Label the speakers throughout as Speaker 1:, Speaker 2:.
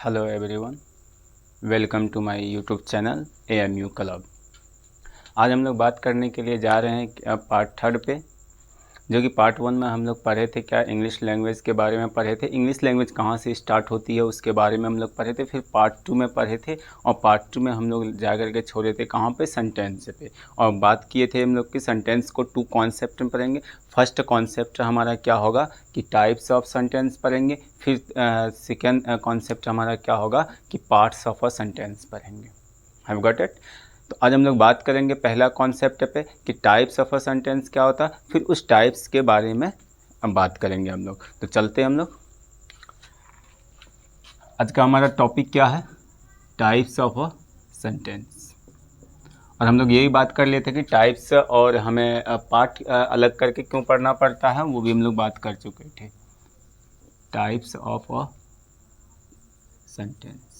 Speaker 1: Hello everyone, welcome to my YouTube channel AMU club. आज हम लोग बात करने के लिए जा रहे हैं पार्ट थर्ड पे, जो कि पार्ट वन में हम लोग पढ़े थे क्या इंग्लिश लैंग्वेज के बारे में पढ़े थे। इंग्लिश लैंग्वेज कहाँ से स्टार्ट होती है उसके बारे में हम लोग पढ़े थे। फिर पार्ट टू में पढ़े थे और पार्ट टू में हम लोग जा कर के छोड़े थे कहाँ पे, सेंटेंस पे। और बात किए थे हम लोग कि सेंटेंस को टू कॉन्सेप्ट में पढ़ेंगे। फर्स्ट कॉन्सेप्ट हमारा क्या होगा कि टाइप्स ऑफ सेंटेंस पढ़ेंगे। फिर सेकेंड कॉन्सेप्ट हमारा क्या होगा कि पार्ट्स ऑफ अ सेंटेंस पढ़ेंगे। Have got it. तो आज हम लोग बात करेंगे पहला कॉन्सेप्ट पे कि टाइप्स ऑफ अ सेंटेंस क्या होता है, फिर उस टाइप्स के बारे में हम बात करेंगे हम लोग। तो चलते हैं हम लोग। आज का हमारा टॉपिक क्या है, टाइप्स ऑफ अ सेंटेंस। और हम लोग यही बात कर लेते कि टाइप्स और हमें पार्ट अलग करके क्यों पढ़ना पड़ता है, वो भी हम लोग बात कर चुके थे। टाइप्स ऑफ अ सेंटेंस,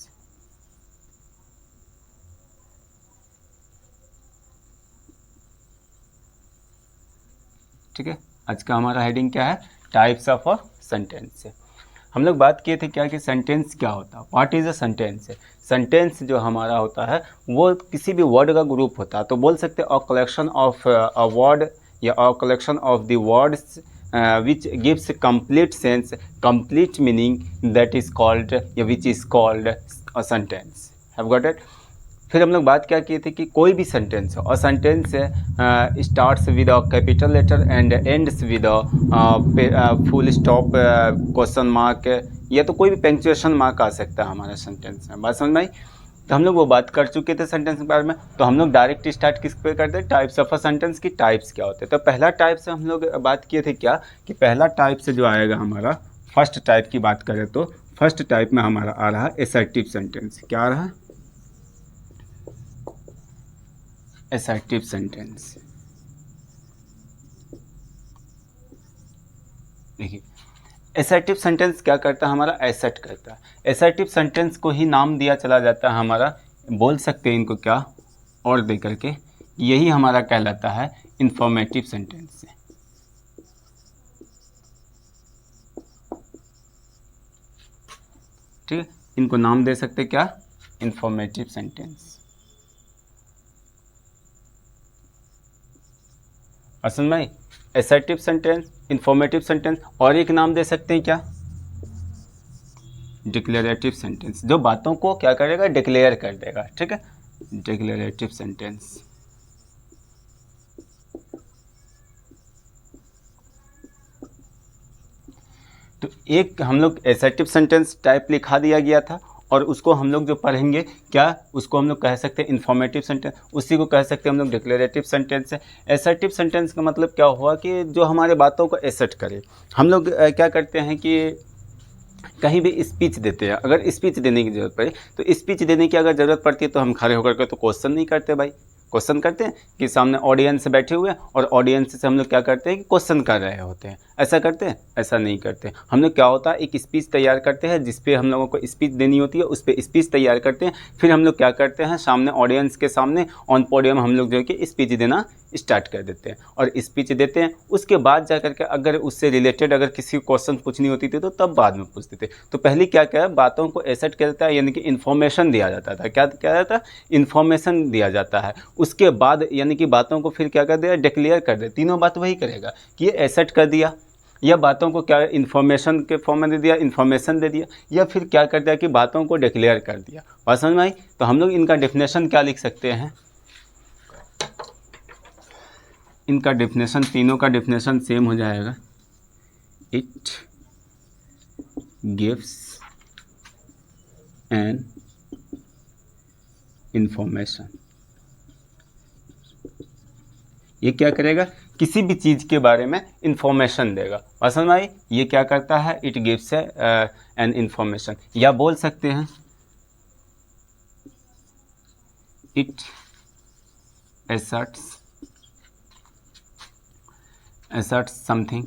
Speaker 1: ठीक है। आज का हमारा हेडिंग क्या है, टाइप्स ऑफ अ सेंटेंस। हम लोग बात किए थे क्या कि सेंटेंस क्या होता है, what is a sentence. Sentence जो हमारा होता है वो किसी भी वर्ड का ग्रुप होता है। तो बोल सकते हैं a collection of a word या a collection of the words which gives complete sense, complete meaning, that is called या which is called a sentence. Have got it. फिर हम लोग बात क्या किए थे कि कोई भी सेंटेंस हो, और sentence starts with a capital letter and ends with a full stop, question mark, या तो कोई भी पंक्चुएशन मार्क आ सकता है हमारे सेंटेंस में। बात समझ में आई। तो हम लोग वो बात कर चुके थे सेंटेंस के बारे में। तो हम लोग डायरेक्ट स्टार्ट किस पे करते हैं, टाइप्स ऑफ अ सेंटेंस की टाइप्स क्या होते हैं। तो पहला टाइप से हम लोग बात किए थे क्या कि पहला टाइप से जो आएगा हमारा, फर्स्ट टाइप की बात करें तो फर्स्ट टाइप में हमारा आ रहा है एसर्टिव सेंटेंस। क्या आ रहा है, एसर्टिव सेंटेंस। देखिए एसर्टिव सेंटेंस क्या करता है, हमारा एसर्ट करता है। एसर्टिव सेंटेंस को ही नाम दिया चला जाता है हमारा, बोल सकते हैं इनको क्या और दे करके, यही हमारा कहलाता है इंफॉर्मेटिव सेंटेंस। ठीक है, इनको नाम दे सकते क्या, इंफॉर्मेटिव सेंटेंस। असल में एसर्टिव सेंटेंस, इंफॉर्मेटिव सेंटेंस, और एक नाम दे सकते हैं क्या, डिक्लेरेटिव सेंटेंस, जो बातों को क्या करेगा, डिक्लेयर कर देगा। ठीक है, डिक्लेरेटिव सेंटेंस। तो एक हम लोग एसर्टिव सेंटेंस टाइप लिखा दिया गया था, और उसको हम लोग जो पढ़ेंगे क्या, उसको हम लोग कह सकते हैं इंफॉर्मेटिव सेंटेंस, उसी को कह सकते हैं हम लोग डिक्लेरेटिव सेंटेंस है। एसर्टिव सेंटेंस का मतलब क्या हुआ कि जो हमारे बातों को एसर्ट करे। हम लोग क्या करते हैं कि कहीं भी स्पीच देते हैं, अगर स्पीच देने की जरूरत पड़े, तो स्पीच देने की अगर ज़रूरत पड़ती है तो हम खड़े होकर के तो क्वेश्चन नहीं करते भाई। क्वेश्चन करते हैं कि सामने ऑडियंस बैठे हुए हैं और ऑडियंस से हम लोग क्या करते हैं कि क्वेश्चन कर रहे होते हैं। ऐसा करते हैं, ऐसा नहीं करते। हम लोग क्या होता है, एक स्पीच तैयार करते हैं जिसपे हम लोगों को स्पीच देनी होती है, उस पर स्पीच तैयार करते हैं। फिर हम लोग क्या करते हैं, सामने ऑडियंस के सामने ऑन पोडियम हम लोग जो है कि स्पीच देना स्टार्ट कर देते हैं, और स्पीच देते हैं। उसके बाद जाकर के अगर उससे रिलेटेड अगर किसी को क्वेश्चन पूछनी होती थी तो तब बाद में पूछते थे। तो पहले क्या क्या बातों को एसेट किया जाता है, यानी कि इन्फॉर्मेशन दिया जाता था। क्या किया जाता है, इन्फॉर्मेशन दिया जाता है। उसके बाद यानी कि बातों को फिर क्या कर दिया, डिक्लेयर कर दिया। तीनों बात वही करेगा कि ये एसेट कर दिया, या बातों को क्या इन्फॉर्मेशन के फॉर्म में दे दिया, इन्फॉर्मेशन दे दिया, या फिर क्या कर दिया कि बातों को डिक्लेयर कर दिया। बात समझ में आई। तो हम लोग इनका डेफिनेशन क्या लिख सकते हैं, इनका डेफिनेशन, तीनों का डेफिनेशन सेम हो जाएगा। It gives an information. ये क्या करेगा, किसी भी चीज़ के बारे में इंफॉर्मेशन देगा। समझ में आई। ये क्या करता है, इट गिव्स एन इंफॉर्मेशन, या बोल सकते हैं इट asserts समथिंग।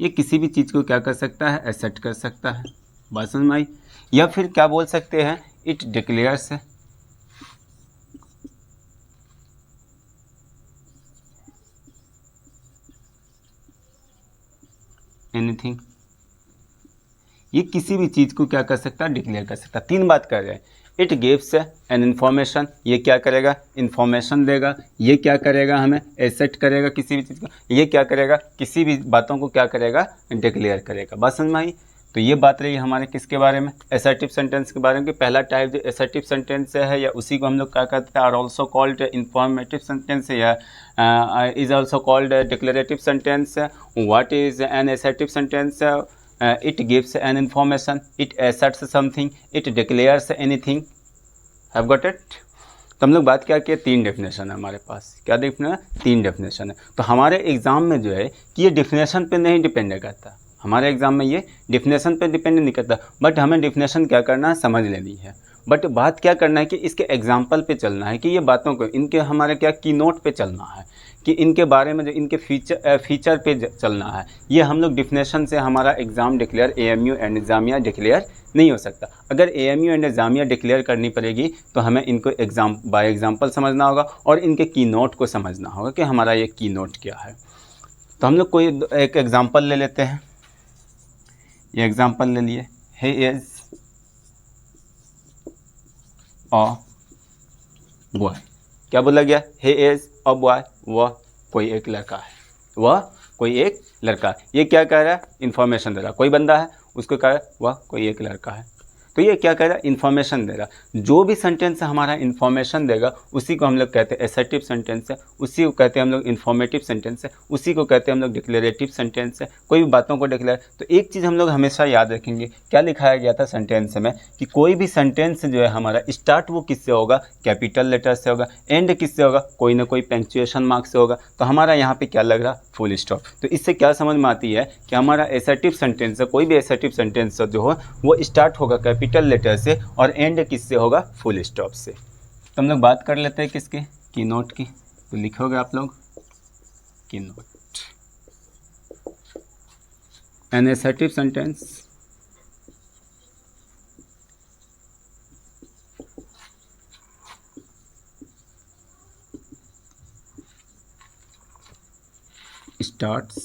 Speaker 1: ये किसी भी चीज़ को क्या कर सकता है, एसेट कर सकता है। बात समझ में आई। या फिर क्या बोल सकते हैं, इट डिक्लेयर्स एनीथिंग। ये किसी भी चीज़ को क्या कर सकता है, डिक्लेयर कर सकता है। 3 बात कर रहे हैं। इट गिव्स एन इन्फॉर्मेशन, ये क्या करेगा, इन्फॉर्मेशन देगा। ये क्या करेगा, हमें एसेट करेगा किसी भी चीज़ का। ये क्या करेगा, किसी भी बातों को क्या करेगा, डिक्लेयर करेगा। बात समझ में आई। तो ये बात रही हमारे किसके बारे में, एसर्टिव सेंटेंस के बारे में। कि पहला टाइप जो एसर्टिव सेंटेंस है या उसी को हम लोग क्या कहते हैं, are also called informative sentence या is also called declarative sentence. What is an assertive sentence? It gives an information, it asserts something, it declares anything. Have got it? तो हम लोग बात क्या किए, 3 डेफिनेशन है हमारे पास। क्या डेफिनेशन? 3 डेफिनेशन है। तो हमारे एग्जाम में जो है कि ये डेफिनेशन पे नहीं डिपेंड करता, हमारे एग्जाम में ये डेफिनेशन पे डिपेंड नहीं करता, बट हमें डेफिनेशन क्या करना है, समझ लेनी है। बट बात क्या करना है कि इसके एग्जाम्पल पे चलना है, कि ये बातों को इनके हमारे क्या की नोट पे चलना है, कि इनके बारे में जो इनके फीचर पे चलना है। ये हम लोग डेफिनेशन से हमारा exam declare AMU and Jamia declare नहीं हो सकता। अगर AMU एंड जामिया डिक्लेयर करनी पड़ेगी तो हमें इनको बाय एग्जाम्पल समझना होगा और इनके की नोट को समझना होगा कि हमारा ये की नोट क्या है। तो हम लोग कोई एक एग्जाम्पल ले लेते हैं। ये एग्जाम्पल ले लिए, हे इज अ बॉय। क्या बोला गया, हे इज अ बॉय, वह कोई एक लड़का है, वह कोई एक लड़का है। ये क्या कह रहा है, इन्फॉर्मेशन दे रहा है। कोई बंदा है, उसको कह रहा है वह कोई एक लड़का है। तो ये क्या कह रहा है, इन्फॉर्मेशन दे रहा। जो भी सेंटेंस हमारा इन्फॉर्मेशन देगा उसी को हम लोग कहते हैं एसर्टिव सेंटेंस है, उसी को कहते हैं हम लोग इन्फॉर्मेटिव सेंटेंस है, उसी को कहते हैं हम लोग डिक्लेरेटिव सेंटेंस है। कोई भी बातों को डिक्लेयर। तो एक चीज़ हम लोग हमेशा याद रखेंगे, क्या लिखाया गया था सेंटेंस में, कि कोई भी सेंटेंस जो है हमारा स्टार्ट वो किससे होगा, कैपिटल लेटर से होगा, एंड किससे होगा, कोई ना कोई पंक्चुएशन मार्क से होगा। तो हमारा यहाँ पे क्या लग रहा, फुल स्टॉप। तो इससे क्या समझ में आती है कि हमारा एसर्टिव सेंटेंस है, कोई भी एसर्टिव सेंटेंस जो हो वो स्टार्ट होगा कैपिटल लेटर से और एंड किससे होगा, फुल स्टॉप से। तो हम लोग बात कर लेते हैं किसके, की नोट की। तो लिखोगे आप लोग की note. An assertive sentence starts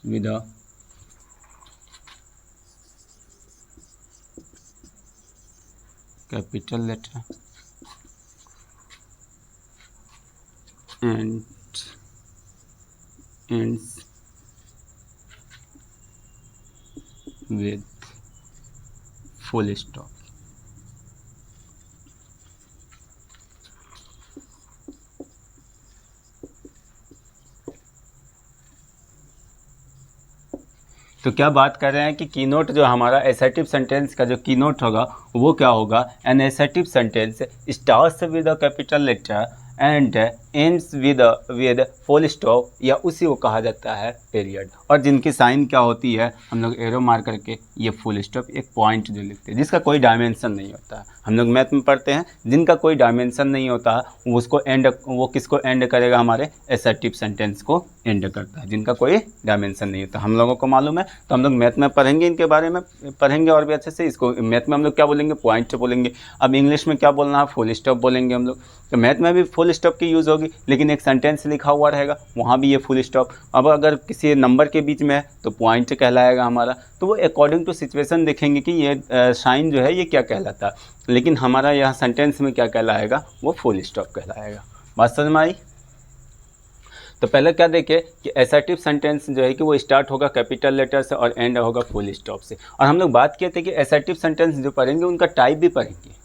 Speaker 1: with a capital letter and ends with full stop। तो क्या बात कर रहे हैं कि कीनोट जो हमारा एसर्टिव सेंटेंस का जो कीनोट होगा वो क्या होगा, an assertive sentence starts with a capital letter and ends with full stop, या उसी को कहा जाता है पीरियड। और जिनकी साइन क्या होती है, हम लोग एरो मार करके ये फुल स्टॉप एक पॉइंट जो लिखते हैं, जिसका कोई डायमेंशन नहीं होता है। हम लोग मैथ में पढ़ते हैं, जिनका कोई डायमेंशन नहीं होता उसको एंड, वो किसको एंड करेगा, हमारे एसर्टिव सेंटेंस को एंड करता है, जिनका कोई डायमेंशन नहीं होता। हम लोगों को मालूम है, तो हम लोग मैथ में पढ़ेंगे, इनके बारे में पढ़ेंगे और भी अच्छे से। इसको मैथ में हम लोग क्या बोलेंगे, पॉइंट बोलेंगे। अब इंग्लिश में क्या बोलना है, फुल स्टॉप बोलेंगे हम लोग। तो मैथ में भी फुल स्टॉप की यूज़ होगी, लेकिन एक सेंटेंस लिखा हुआ रहेगा वहाँ भी ये फुल स्टॉप। अब अगर किसी नंबर के बीच में है तो पॉइंट कहलाएगा हमारा। तो वो अकॉर्डिंग टू सिचुएशन देखेंगे कि ये साइन जो है ये क्या कहलाता है, लेकिन हमारा यहाँ सेंटेंस में क्या कहलाएगा, वो फुल स्टॉप कहलाएगा। बात समझ में आई। तो पहले क्या देखे कि एसर्टिव सेंटेंस जो है कि वो स्टार्ट होगा कैपिटल लेटर से और एंड होगा फुल स्टॉप से। और हम लोग बात किए थे कि एसर्टिव सेंटेंस जो पढ़ेंगे उनका टाइप भी पढ़ेंगे,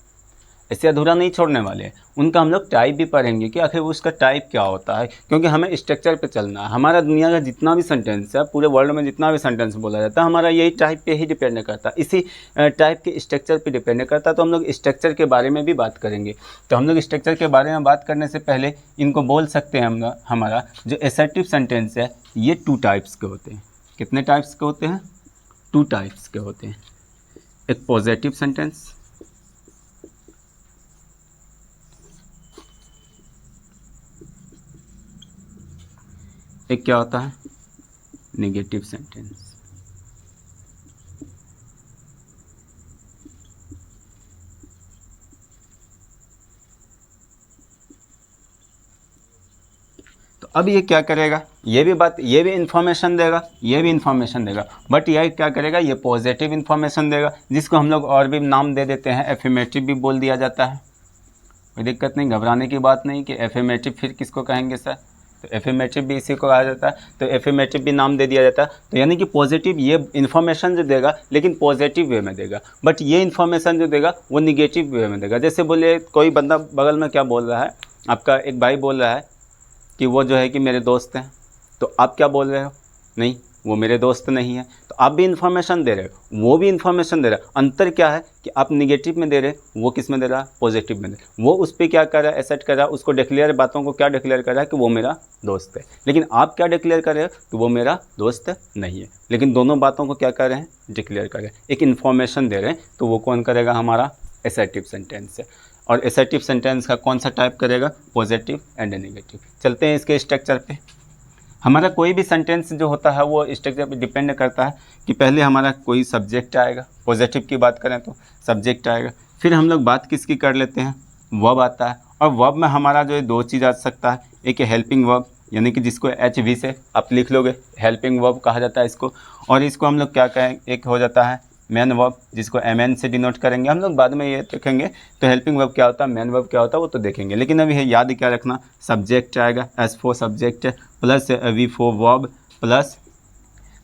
Speaker 1: ऐसे अधूरा नहीं छोड़ने वाले हैं। उनका हम लोग टाइप भी पढ़ेंगे कि आखिर उसका टाइप क्या होता है, क्योंकि हमें स्ट्रक्चर पे चलना है। हमारा दुनिया का जितना भी सेंटेंस है, पूरे वर्ल्ड में जितना भी सेंटेंस बोला जाता है, हमारा यही टाइप पे ही डिपेंड करता है, इसी टाइप के स्ट्रक्चर पे डिपेंड करता है। तो हम लोग स्ट्रक्चर के बारे में भी बात करेंगे। तो हम लोग स्ट्रक्चर के बारे में बात करने से पहले इनको बोल सकते हैं हम लोग, हमारा जो एसर्टिव सेंटेंस है ये 2 टाइप्स के होते हैं। कितने टाइप्स के होते हैं, 2 टाइप्स के होते हैं। एक पॉजिटिव सेंटेंस, एक क्या होता है, नेगेटिव सेंटेंस। अब ये क्या करेगा, ये भी इंफॉर्मेशन देगा, ये भी इंफॉर्मेशन देगा, बट यह क्या करेगा, ये पॉजिटिव इंफॉर्मेशन देगा, जिसको हम लोग और भी नाम दे देते हैं, एफर्मेटिव भी बोल दिया जाता है। कोई दिक्कत नहीं, घबराने की बात नहीं कि एफर्मेटिव फिर किसको कहेंगे सर, तो एफर्मेटिव भी इसी को कहा जाता है, तो एफर्मेटिव भी नाम दे दिया जाता है। तो यानी कि पॉजिटिव ये इन्फॉर्मेशन जो देगा लेकिन पॉजिटिव वे में देगा, बट ये इन्फॉर्मेशन जो देगा वो निगेटिव वे में देगा। जैसे बोले कोई बंदा बगल में क्या बोल रहा है, आपका एक भाई बोल रहा है कि वो जो है कि मेरे दोस्त हैं, तो आप क्या बोल रहे हो, नहीं वो मेरे दोस्त नहीं है, तो आप भी इन्फॉर्मेशन दे रहे हो, वो भी इन्फॉर्मेशन दे रहा है। अंतर क्या है कि आप निगेटिव में दे रहे, वो किस में दे रहा, पॉजिटिव में दे रहे। वो उस पर क्या कर रहा है, एसेट कर रहा है, उसको डिक्लेयर, बातों को क्या डिक्लेयर कर रहा है कि वो मेरा दोस्त है। लेकिन आप क्या डिक्लेयर कर रहे हो कि वो मेरा दोस्त नहीं है, लेकिन दोनों बातों को क्या कर रहे हैं, डिक्लेयर कर रहे हैं, एक इन्फॉर्मेशन दे रहे हैं। तो वो कौन करेगा, हमारा एसर्टिव सेंटेंस है। और एसर्टिव सेंटेंस का कौन सा टाइप करेगा, पॉजिटिव एंड नेगेटिव। चलते हैं इसके स्ट्रक्चर पे। हमारा कोई भी सेंटेंस जो होता है वो स्ट्रक्चर पे डिपेंड करता है कि पहले हमारा कोई सब्जेक्ट आएगा, पॉजिटिव की बात करें तो सब्जेक्ट आएगा, फिर हम लोग बात किसकी कर लेते हैं, वर्ब आता है। और वर्ब में हमारा जो है दो चीज़ आ सकता है, एक है हेल्पिंग वर्ब, यानी कि जिसको HV से आप लिख लोगे, हेल्पिंग वर्ब कहा जाता है इसको। और इसको हम लोग क्या कहें, एक हो जाता है मैन वर्ब, जिसको MN से डिनोट करेंगे, हम लोग बाद में ये देखेंगे। तो हेल्पिंग वर्ब क्या होता है, मैन वर्ब क्या होता है, वो तो देखेंगे, लेकिन अभी है याद क्या रखना, सब्जेक्ट आएगा, S for subject plus V for verb plus,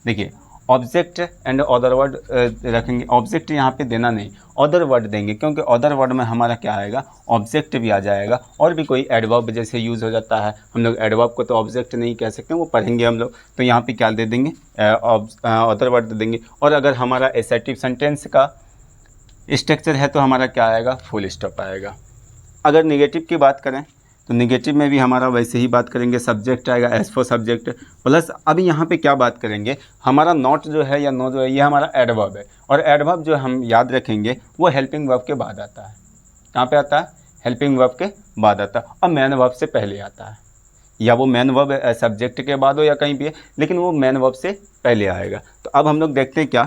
Speaker 1: देखिए ऑब्जेक्ट एंड अदर वर्ड रखेंगे। ऑब्जेक्ट यहाँ पे देना नहीं, अदर वर्ड देंगे, क्योंकि अदर वर्ड में हमारा क्या आएगा, ऑब्जेक्ट भी आ जाएगा, और भी कोई एडवर्ब जैसे यूज़ हो जाता है। हम लोग एडवर्ब को तो ऑब्जेक्ट नहीं कह सकते, वो पढ़ेंगे हम लोग। तो यहाँ पे क्या दे देंगे, अदर वर्ड दे देंगे। और अगर हमारा एसर्टिव सेंटेंस का स्ट्रक्चर है तो हमारा क्या आएगा, फुल स्टॉप आएगा। अगर निगेटिव की बात करें तो निगेटिव में भी हमारा वैसे ही बात करेंगे, सब्जेक्ट आएगा, एस फॉर सब्जेक्ट प्लस, अभी यहाँ पे क्या बात करेंगे, हमारा नॉट जो है या नो जो है ये हमारा एडवर्ब है। और एडवर्ब जो हम याद रखेंगे वो हेल्पिंग वर्ब के बाद आता है। कहाँ पे आता है, हेल्पिंग वर्ब के बाद आता है, और मैन वर्ब से पहले आता है। या वो मैन वर्ब सब्जेक्ट के बाद हो या कहीं भी है, लेकिन वो मैन वर्ब से पहले आएगा। तो अब हम लोग देखते हैं क्या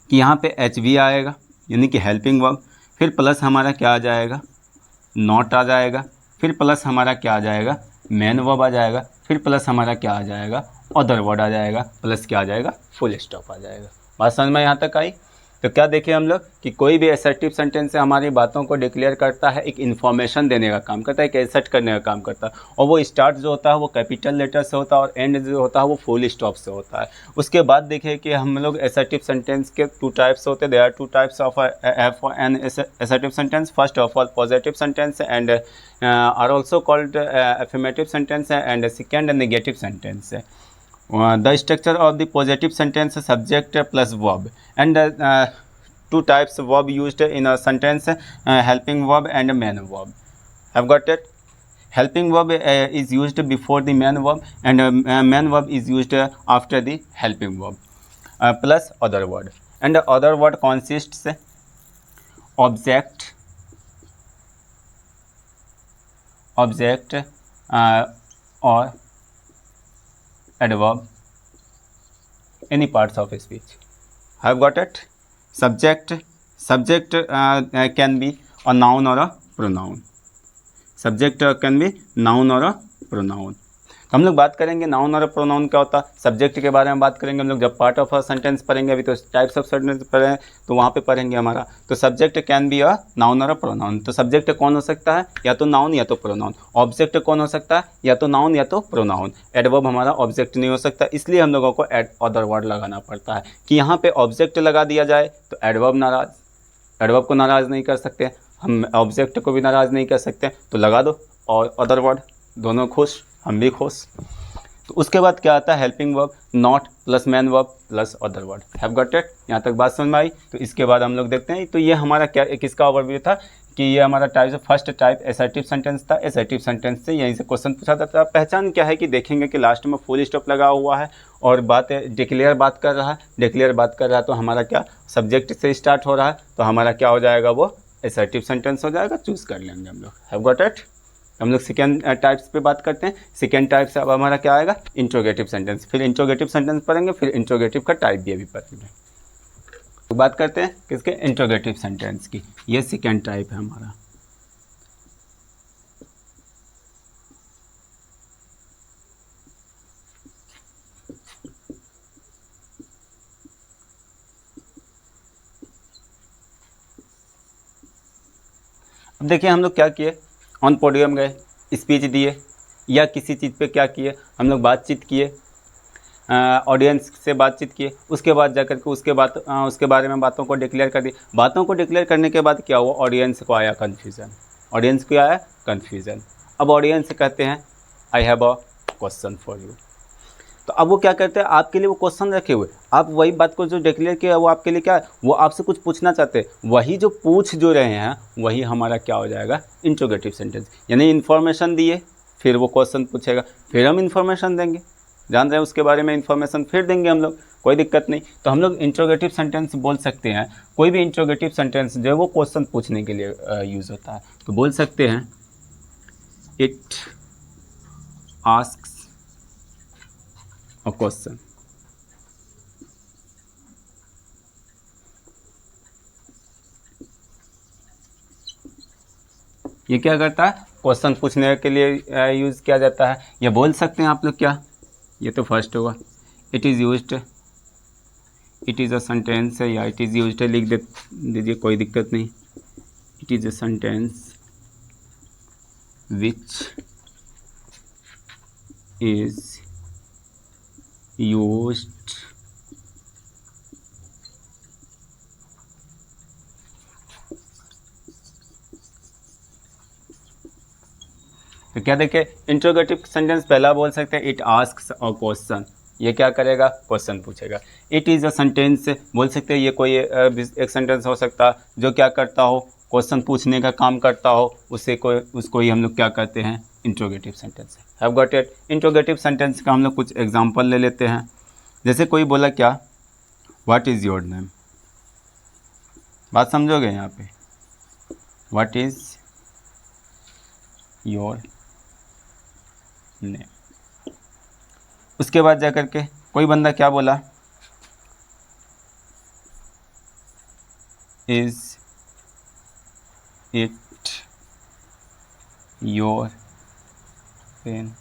Speaker 1: कि यहाँ पे HV आएगा, यानी कि हेल्पिंग वर्ब, फिर प्लस हमारा क्या आ जाएगा, नॉट आ जाएगा, फिर प्लस हमारा क्या आ जाएगा, मैन वर्ब आ जाएगा, फिर प्लस हमारा क्या आ जाएगा, अदर वर्ड आ जाएगा, प्लस क्या आ जाएगा, फुल स्टॉप आ जाएगा। बात समझ में यहाँ तक आई। तो क्या देखें हम लोग कि कोई भी असर्टिव सेंटेंस से हमारी बातों को डिक्लेयर करता है, एक इन्फॉर्मेशन देने का काम करता है, एक एसर्ट करने का काम करता है। और वो स्टार्ट जो होता है वो कैपिटल लेटर से होता है, और एंड जो होता है वो फुल स्टॉप से होता है। उसके बाद देखिए कि हम लोग असर्टिव सेंटेंस के टू टाइप्स होते हैं। There are two types of an assertive sentence. First of all positive sentence and are also called affirmative sentence, and second negative sentence. The structure of the positive sentence, subject plus verb, and two types of verb used in a sentence, helping verb and main verb. Have got it? Helping verb is used before the main verb, and main verb is used after the helping verb, plus other word. And the other word consists object or adverb, any parts of speech. Have got it? Subject can be a noun or a pronoun. Subject can be noun or a pronoun. हम लोग बात करेंगे noun और pronoun क्या होता है, subject के बारे में बात करेंगे हम लोग जब पार्ट ऑफ अ सेंटेंस पढ़ेंगे। अभी तो टाइप्स ऑफ सेंटेंस पढ़े तो वहाँ पे पढ़ेंगे हमारा। तो subject can be a noun और अ प्रोनाउन। तो सब्जेक्ट कौन हो सकता है, या तो नाउन या तो प्रोनाउन। ऑब्जेक्ट कौन हो सकता है, या तो नाउन या तो प्रोनाउन। एडवर्ब हमारा ऑब्जेक्ट नहीं हो सकता, इसलिए हम लोगों को अदर वर्ड लगाना पड़ता है कि यहाँ पे ऑब्जेक्ट लगा दिया जाए तो एडवर्ब को नाराज़ नहीं कर सकते, हम ऑब्जेक्ट को भी नाराज़ नहीं कर सकते, तो लगा दो और अदर वर्ड, दोनों खुश, हम भी खुश। तो उसके बाद क्या आता है, helping verb, not plus man verb plus other word. Have got it? यहाँ तक बात समझ में आई। तो इसके बाद हम लोग देखते हैं, तो ये हमारा क्या किसका ओवरव्यू था कि ये हमारा type first type assertive sentence था। असर्टिव सेंटेंस से यहीं से क्वेश्चन पूछा जाता है। पहचान क्या है कि देखेंगे कि लास्ट में फुल स्टॉप लगा हुआ है और बात डिक्लेयर बात कर रहा है। डिक्लेयर बात कर रहा है तो हमारा क्या सब्जेक्ट से स्टार्ट हो रहा है, तो हमारा क्या हो जाएगा, वो असर्टिव सेंटेंस हो जाएगा। चूज़ कर लेंगे हम लोग। Have got it? हम लोग सेकेंड टाइप्स पे बात करते हैं। सेकेंड टाइप से अब हमारा क्या आएगा, इंट्रोगेटिव सेंटेंस। फिर इंट्रोगेटिव सेंटेंस पढ़ेंगे, फिर इंट्रोगेटिव का टाइप भी अभी पढ़ेंगे। तो बात करते हैं किसके, इंट्रोगेटिव सेंटेंस की। ये सेकेंड टाइप है हमारा। अब देखिए हम लोग क्या किए, ऑन पोडियम गए, स्पीच दिए, या किसी चीज़ पे क्या किए, हम लोग बातचीत किए, ऑडियंस से बातचीत किए, उसके बाद जाकर के उसके बारे में बातों को डिक्लेयर कर दी। बातों को डिक्लेयर करने के बाद क्या हुआ, ऑडियंस को आया कन्फ्यूज़न, ऑडियंस को आया कन्फ्यूज़न। अब ऑडियंस कहते हैं I have a question for you. तो अब वो क्या करते हैं, आपके लिए वो क्वेश्चन रखे हुए, आप वही बात को जो डिक्लेयर किया वो आपके लिए क्या है, वो आपसे कुछ पूछना चाहते हैं, वही जो पूछ जो रहे हैं वही हमारा क्या हो जाएगा, इंट्रोगेटिव सेंटेंस। यानी इन्फॉर्मेशन दिए, फिर वो क्वेश्चन पूछेगा, फिर हम इन्फॉर्मेशन देंगे, जान रहे हैं उसके बारे में इन्फॉर्मेशन फिर देंगे हम लोग, कोई दिक्कत नहीं। तो हम लोग इंट्रोगेटिव सेंटेंस बोल सकते हैं, कोई भी इंट्रोगेटिव सेंटेंस जो है वो क्वेश्चन पूछने के लिए यूज़ होता है। तो बोल सकते हैं इट आस्क्स अ क्वेश्चन। ये क्या करता है, क्वेश्चन पूछने के लिए यूज़ किया जाता है। या बोल सकते हैं आप लोग क्या, ये तो फर्स्ट होगा, it is used, it is a sentence है, या इट इज़ यूज्ड लिख दीजिए, कोई दिक्कत नहीं। It is a sentence which is used तो क्या देखिए, इंट्रोगेटिव सेंटेंस पहला बोल सकते हैं इट आस्क्स अ क्वेश्चन, ये क्या करेगा, क्वेश्चन पूछेगा। इट इज़ अ सेंटेंस बोल सकते हैं, ये कोई एक सेंटेंस हो सकता है जो क्या करता हो, क्वेश्चन पूछने का काम करता हो, उसको ही हम लोग क्या कहते हैं, interrogative sentence. Have got it. Interrogative sentence का हम लोग कुछ एग्जांपल ले लेते हैं। जैसे कोई बोला क्या, व्हाट इज़ योर नेम, बात समझोगे यहाँ पे, व्हाट इज़ योर नेम। उसके बाद जाकर के कोई बंदा क्या बोला, इज इट योर पेन।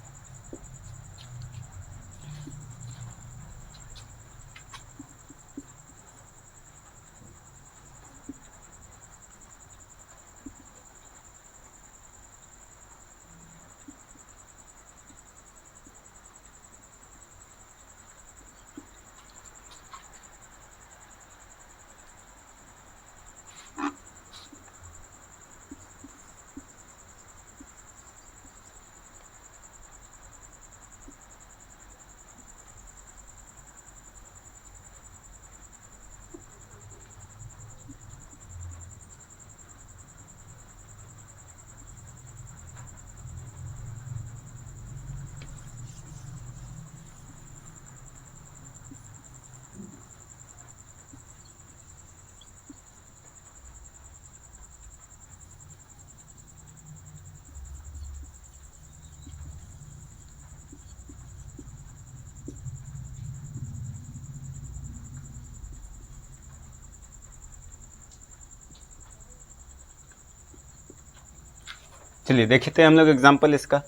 Speaker 1: चलिए देखते हैं हम लोग एग्जाम्पल इसका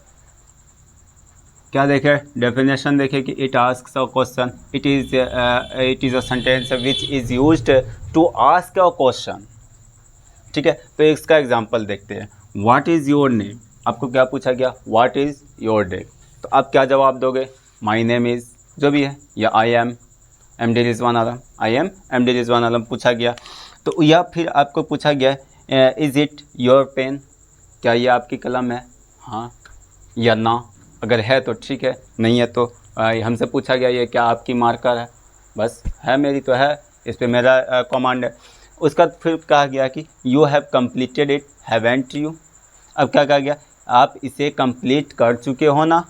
Speaker 1: क्या देखे, डेफिनेशन देखे कि it asks a question, it is a sentence which is used to ask a question. ठीक है, तो इसका एग्जाम्पल देखते हैं। व्हाट इज़ योर नेम, आपको क्या पूछा गया, व्हाट इज़ योर नेम, तो आप क्या जवाब दोगे, माई नेम इज़ जो भी है, या I am M D Rizwan Alam, I am M D Rizwan Alam पूछा गया। तो या फिर आपको पूछा गया इज़ इट योर पेन, क्या ये आपकी कलम है, हाँ या ना, अगर है तो ठीक है, नहीं है तो हमसे पूछा गया ये क्या आपकी मार्कर है, बस है मेरी तो है, इस पर मेरा कमांड है। उसका फिर कहा गया कि you have completed it haven't you, अब क्या कहा गया, आप इसे कंप्लीट कर चुके हो ना,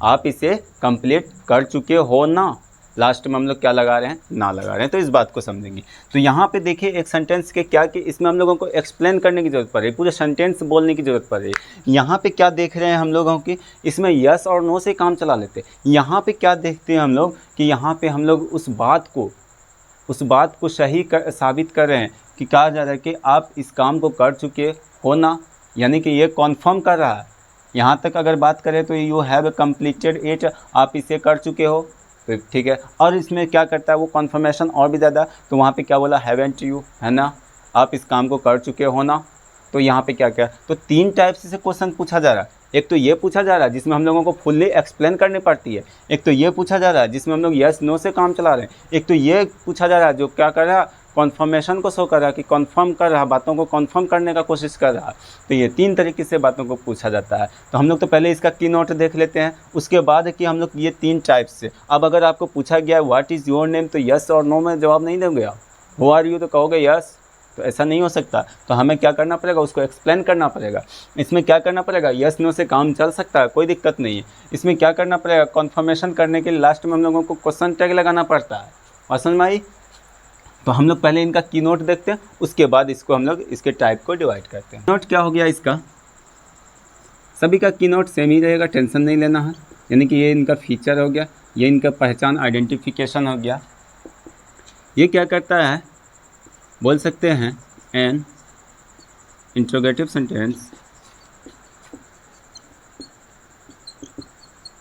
Speaker 1: आप इसे कंप्लीट कर चुके हो ना, लास्ट में हम लोग क्या लगा रहे हैं, ना लगा रहे हैं। तो इस बात को समझेंगे। तो यहाँ पे देखिए एक सेंटेंस के क्या कि इसमें हम लोगों को एक्सप्लेन करने की ज़रूरत पड़ रही है, पूरे सेंटेंस बोलने की ज़रूरत पड़ रही है। यहाँ पे क्या देख रहे हैं हम लोगों की, इसमें यस और नो से काम चला लेते हैं। यहाँ पे क्या देखते हैं हम लोग कि यहाँ पे हम लोग उस बात को सही साबित कर रहे हैं कि कहा जा रहा है कि आप इस काम को कर चुके हो ना, यानी कि ये कॉन्फर्म कर रहा है। यहाँ तक अगर बात करें तो यू हैव कंप्लीटेड इट, आप इसे कर चुके हो, तो ठीक है। और इसमें क्या करता है वो कन्फर्मेशन और भी ज़्यादा, तो वहाँ पे क्या बोला, हैवेंट यू, है ना, आप इस काम को कर चुके हो ना। तो यहाँ पे क्या क्या, तो 3 टाइप से क्वेश्चन पूछा जा रहा है। एक तो ये पूछा जा रहा है जिसमें हम लोगों को फुल्ली एक्सप्लेन करनी पड़ती है, एक तो ये पूछा जा रहा है जिसमें हम लोग यस नो से काम चला रहे हैं, एक तो ये पूछा जा रहा है जो क्या कर रहा है, कॉन्फर्मेशन को शो कर रहा है कि कॉन्फर्म कर रहा है, बातों को कॉन्फर्म करने का कोशिश कर रहा है। तो ये 3 तरीके से बातों को पूछा जाता है। तो हम लोग तो पहले इसका की नोट देख लेते हैं, उसके बाद कि हम लोग ये 3 टाइप से। अब अगर आपको पूछा गया व्हाट इज़ योर नेम, तो यस और नो में जवाब नहीं दोगे आप, हु आर यू तो कहोगे यस, तो ऐसा नहीं हो सकता। तो हमें क्या करना पड़ेगा, उसको एक्सप्लेन करना पड़ेगा। इसमें क्या करना पड़ेगा, यस नो से काम चल सकता है, कोई दिक्कत नहीं है। इसमें क्या करना पड़ेगा, कन्फर्मेशन करने के लिए लास्ट में हम लोगों को क्वेश्चन टैग लगाना पड़ता है। बात समझ में आई? तो हम लोग पहले इनका की नोट देखते हैं, उसके बाद इसको हम लोग इसके टाइप को डिवाइड करते हैं। नोट क्या हो गया इसका, सभी का की नोट सेम ही रहेगा, टेंशन नहीं लेना है। यानी कि ये इनका फीचर हो गया, ये इनका पहचान आइडेंटिफिकेशन हो गया। ये क्या करता है, बोल सकते हैं an interrogative sentence,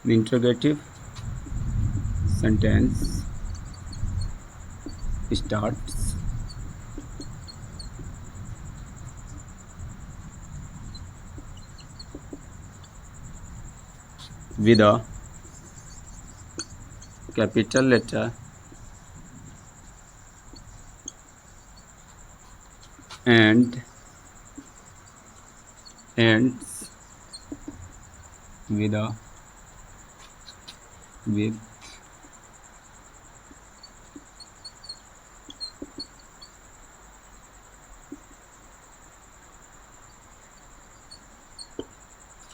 Speaker 1: interrogative sentence starts with a capital letter and ends with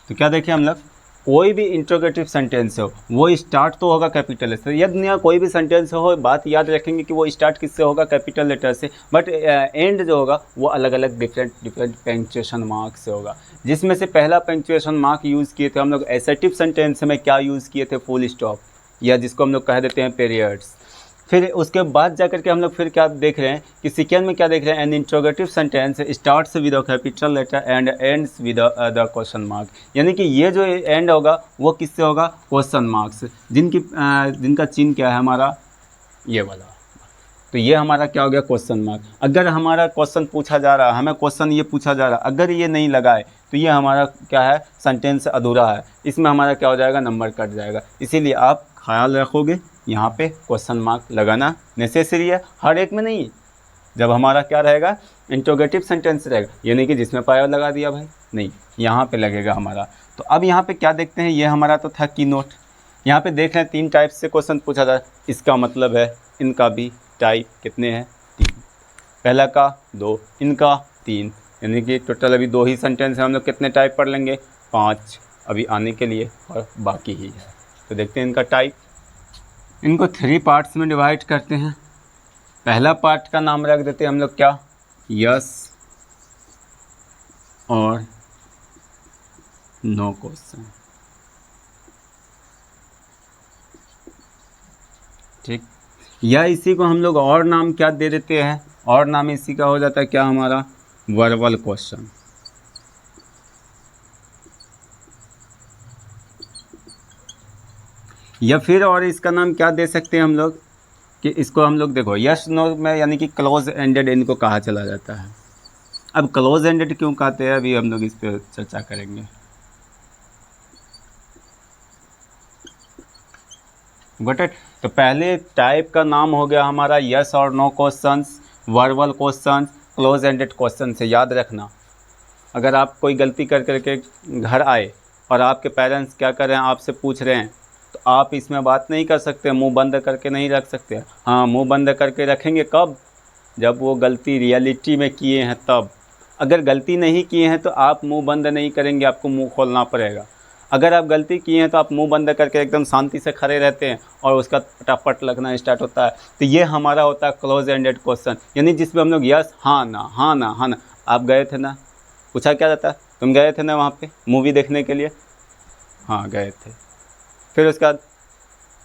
Speaker 1: तो क्या देखें हम लोग, कोई भी इंट्रोगेटिव सेंटेंस हो वो स्टार्ट तो होगा कैपिटल लेटर से। यदि कोई भी सेंटेंस हो, बात याद रखेंगे कि वो स्टार्ट किससे होगा, कैपिटल लेटर से, बट एंड जो होगा वो अलग अलग डिफरेंट पंक्चुएशन मार्क से होगा। जिसमें से पहला पंक्चुएशन मार्क यूज़ किए थे हम लोग एसर्टिव सेंटेंस में, क्या यूज़ किए थे, फुल स्टॉप, या जिसको हम लोग कह देते हैं पीरियड्स। फिर उसके बाद जा करके हम लोग फिर क्या देख रहे हैं कि सेकेंड में क्या देख रहे हैं, an interrogative sentence starts with a capital letter and ends with the question mark. यानी कि ये जो एंड होगा वो किससे होगा, क्वेश्चन मार्क से, जिनका चिन्ह क्या है हमारा, ये वाला। तो ये हमारा क्या हो गया, क्वेश्चन मार्क। अगर हमारा क्वेश्चन पूछा जा रहा है, हमें क्वेश्चन ये पूछा जा रहा है, अगर ये नहीं लगाए तो ये हमारा क्या है, सेंटेंस अधूरा है, इसमें हमारा क्या हो जाएगा, नंबर कट जाएगा। इसीलिए आप ख्याल रखोगे यहाँ पे क्वेश्चन मार्क लगाना नेसेसरी है, हर एक में नहीं। जब हमारा क्या रहेगा, इंट्रोगेटिव सेंटेंस रहेगा, ये नहीं कि जिसमें पाया लगा दिया भाई, नहीं, यहाँ पे लगेगा हमारा। तो अब यहाँ पे क्या देखते हैं, ये हमारा तो था की नोट। यहाँ पे देख रहे हैं 3 टाइप से क्वेश्चन पूछा जाए, इसका मतलब है इनका भी टाइप कितने हैं, 3। पहला का 2, इनका 3, यानी कि टोटल अभी 2 ही सेंटेंस है। हम लोग कितने टाइप पढ़ लेंगे, 5 अभी आने के लिए, और बाकी ही है। तो देखते हैं इनका टाइप। इनको 3 पार्ट्स में डिवाइड करते हैं। पहला पार्ट का नाम रख देते हैं हम लोग क्या, यस और नो क्वेश्चन, ठीक। या इसी को हम लोग और नाम क्या दे देते हैं, और नाम इसी का हो जाता है क्या हमारा, वर्बल क्वेश्चन। या फिर और इसका नाम क्या दे सकते हैं हम लोग, कि इसको हम लोग देखो यस नो में, यानी कि क्लोज एंडेड इनको कहा चला जाता है। अब क्लोज एंडेड क्यों कहते हैं, अभी हम लोग इस पर चर्चा करेंगे। Got it. तो पहले टाइप का नाम हो गया हमारा यस और no questions, verbal questions, close ended question से याद रखना। अगर आप कोई गलती कर करके घर आए और आपके पेरेंट्स क्या कर रहे हैं, आपसे पूछ रहे हैं, तो आप इसमें बात नहीं कर सकते, मुंह बंद करके नहीं रख सकते। हाँ, मुंह बंद करके रखेंगे कब, जब वो गलती रियलिटी में किए हैं तब। अगर गलती नहीं किए हैं तो आप मुंह बंद नहीं करेंगे, आपको मुंह खोलना पड़ेगा। अगर आप गलती किए हैं तो आप मुंह बंद करके एकदम शांति से खड़े रहते हैं और उसका फटाफट लगना स्टार्ट होता है। तो ये हमारा होता है क्लोज एंडेड क्वेश्चन, यानी जिसमें हम लोग यस, हाँ ना, हाँ ना, हाँ ना। आप गए थे ना, पूछा क्या जाता है, तुम गए थे ना वहाँ पे मूवी देखने के लिए, हाँ गए थे। फिर उसके बाद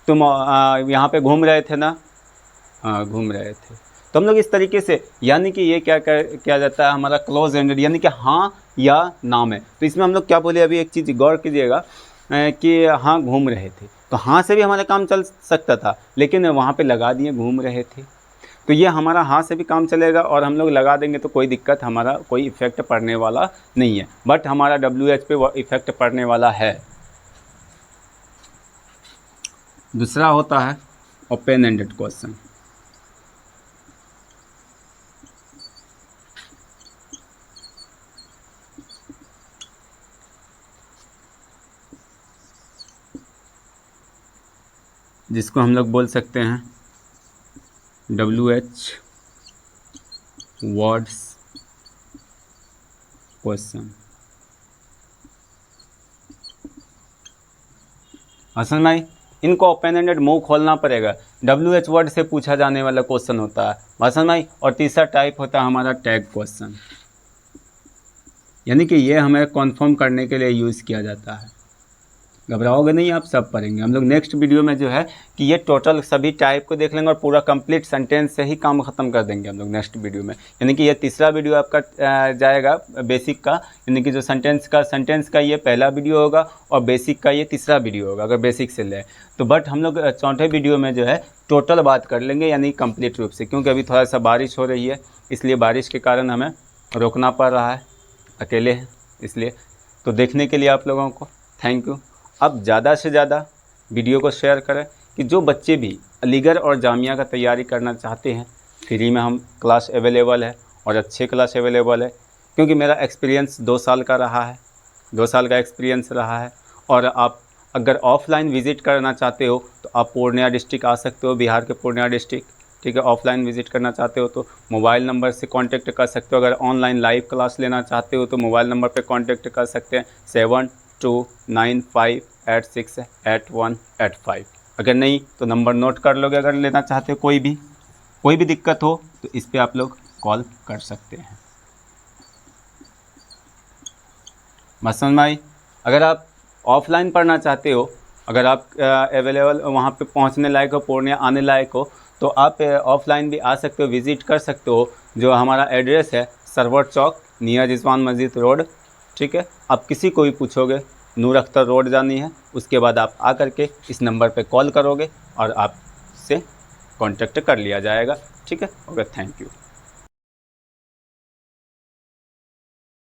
Speaker 1: तुम यहाँ पे घूम रहे थे ना, हाँ घूम रहे थे। तो हम लोग इस तरीके से, यानी कि ये क्या जाता है हमारा क्लोज एंडेड, यानी कि हाँ या ना में। तो इसमें हम लोग क्या बोले, अभी एक चीज़ गौर कीजिएगा कि हाँ घूम रहे थे, तो हाँ से भी हमारा काम चल सकता था, लेकिन वहाँ पे लगा दिए घूम रहे थे। तो ये हमारा हाथ से भी काम चलेगा और हम लोग लगा देंगे तो कोई दिक्कत, हमारा कोई इफ़ेक्ट पड़ने वाला नहीं है, बट हमारा WH पे वो इफ़ेक्ट पड़ने वाला है। दूसरा होता है ओपन एंडेड क्वेश्चन। जिसको हम लोग बोल सकते हैं WH वर्ड्स क्वेश्चन। हसन भाई, इनको ओपन एंडेड मुंह खोलना पड़ेगा, WH वर्ड से पूछा जाने वाला क्वेश्चन होता है हसन भाई। और तीसरा टाइप होता है हमारा टैग क्वेश्चन, यानी कि ये हमें कन्फर्म करने के लिए यूज़ किया जाता है। घबराओगे नहीं, आप सब पढ़ेंगे हम लोग नेक्स्ट वीडियो में जो है कि ये टोटल सभी टाइप को देख लेंगे और पूरा कंप्लीट सेंटेंस से ही काम ख़त्म कर देंगे हम लोग नेक्स्ट वीडियो में। यानी कि ये तीसरा वीडियो आपका जाएगा बेसिक का, यानी कि जो सेंटेंस का ये पहला वीडियो होगा और बेसिक का ये तीसरा वीडियो होगा अगर बेसिक से ले तो। बट हम लोग चौथे वीडियो में जो है टोटल बात कर लेंगे, यानी कंप्लीट रूप से, क्योंकि अभी थोड़ा सा बारिश हो रही है, इसलिए बारिश के कारण हमें रोकना पड़ रहा है, अकेले हैं इसलिए। तो देखने के लिए आप लोगों को थैंक यू। अब ज़्यादा से ज़्यादा वीडियो को शेयर करें कि जो बच्चे भी अलीगढ़ और जामिया का तैयारी करना चाहते हैं, फ्री में हम क्लास अवेलेबल है और अच्छे क्लास अवेलेबल है, क्योंकि मेरा एक्सपीरियंस 2 साल का रहा है, 2 साल का एक्सपीरियंस रहा है। और आप अगर ऑफ़लाइन विज़िट करना चाहते हो तो आप पूर्णिया डिस्ट्रिक्ट आ सकते हो, बिहार के पूर्णिया डिस्ट्रिक्ट, ठीक है। ऑफ़लाइन विज़िट करना चाहते हो तो मोबाइल नंबर से कांटेक्ट कर सकते हो। अगर ऑनलाइन लाइव क्लास लेना चाहते हो तो मोबाइल नंबर पे कांटेक्ट कर सकते हैं 7295868185। अगर नहीं तो नंबर नोट कर लोगे, अगर लेना चाहते हो कोई भी दिक्कत हो तो इस पे आप लोग कॉल कर सकते हैं। मसन भाई, अगर आप ऑफ़लाइन पढ़ना चाहते हो, अगर आप अवेलेबल वहाँ पे पहुँचने लायक हो, पूर्णिया आने लायक हो, तो आप ऑफ़लाइन भी आ सकते हो, विज़िट कर सकते हो। जो हमारा एड्रेस है सरवर चौक नियर रिजवान मस्जिद रोड, ठीक है। आप किसी को भी पूछोगे नूर अख्तर रोड जानी है, उसके बाद आप आकर के इस नंबर पे कॉल करोगे और आपसे कांटेक्ट कर लिया जाएगा, ठीक है। Okay, thank you.